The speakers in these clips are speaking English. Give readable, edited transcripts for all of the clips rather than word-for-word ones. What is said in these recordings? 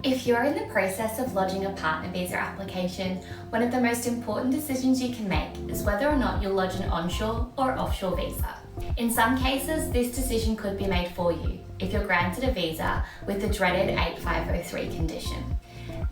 If you're in the process of lodging a partner visa application, one of the most important decisions you can make is whether or not you'll lodge an onshore or offshore visa. In some cases, this decision could be made for you if you're granted a visa with the dreaded 8503 condition.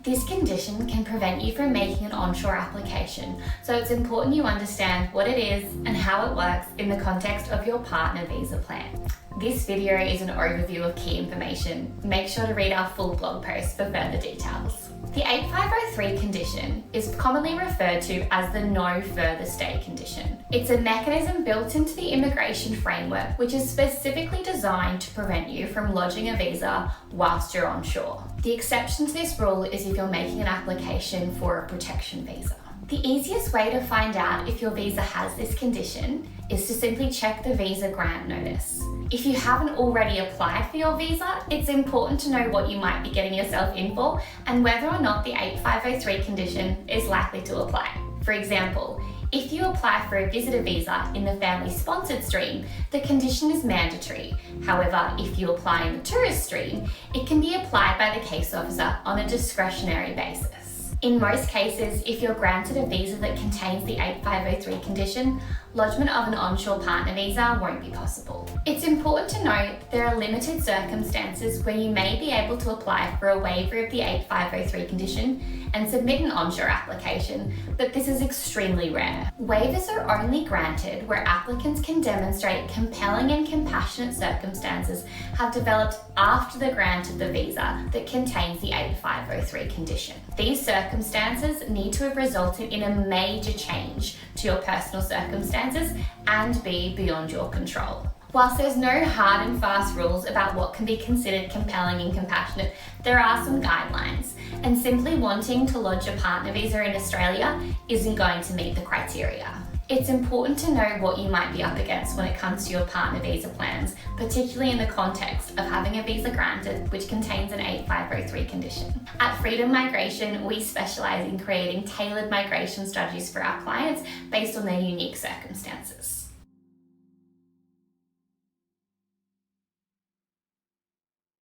This condition can prevent you from making an onshore application, so it's important you understand what it is and how it works in the context of your partner visa plan. This video is an overview of key information. Make sure to read our full blog post for further details. The 8503 condition is commonly referred to as the no further stay condition. It's a mechanism built into the immigration framework which is specifically designed to prevent you from lodging a visa whilst you're onshore. The exception to this rule is if you're making an application for a protection visa. The easiest way to find out if your visa has this condition is to simply check the visa grant notice. If you haven't already applied for your visa, it's important to know what you might be getting yourself in for and whether or not the 8503 condition is likely to apply. For example, if you apply for a visitor visa in the family sponsored stream, the condition is mandatory. However, if you apply in the tourist stream, it can be applied by the case officer on a discretionary basis. In most cases, if you're granted a visa that contains the 8503 condition, lodgement of an onshore partner visa won't be possible. It's important to note there are limited circumstances where you may be able to apply for a waiver of the 8503 condition and submit an onshore application, but this is extremely rare. Waivers are only granted where applicants can demonstrate compelling and compassionate circumstances have developed after the grant of the visa that contains the 8503 condition. These circumstances need to have resulted in a major change to your personal circumstances and be beyond your control. Whilst there's no hard and fast rules about what can be considered compelling and compassionate, there are some guidelines, and simply wanting to lodge a partner visa in Australia isn't going to meet the criteria. It's important to know what you might be up against when it comes to your partner visa plans, particularly in the context of having a visa granted which contains an 8503 condition. At Freedom Migration, we specialise in creating tailored migration strategies for our clients based on their unique circumstances.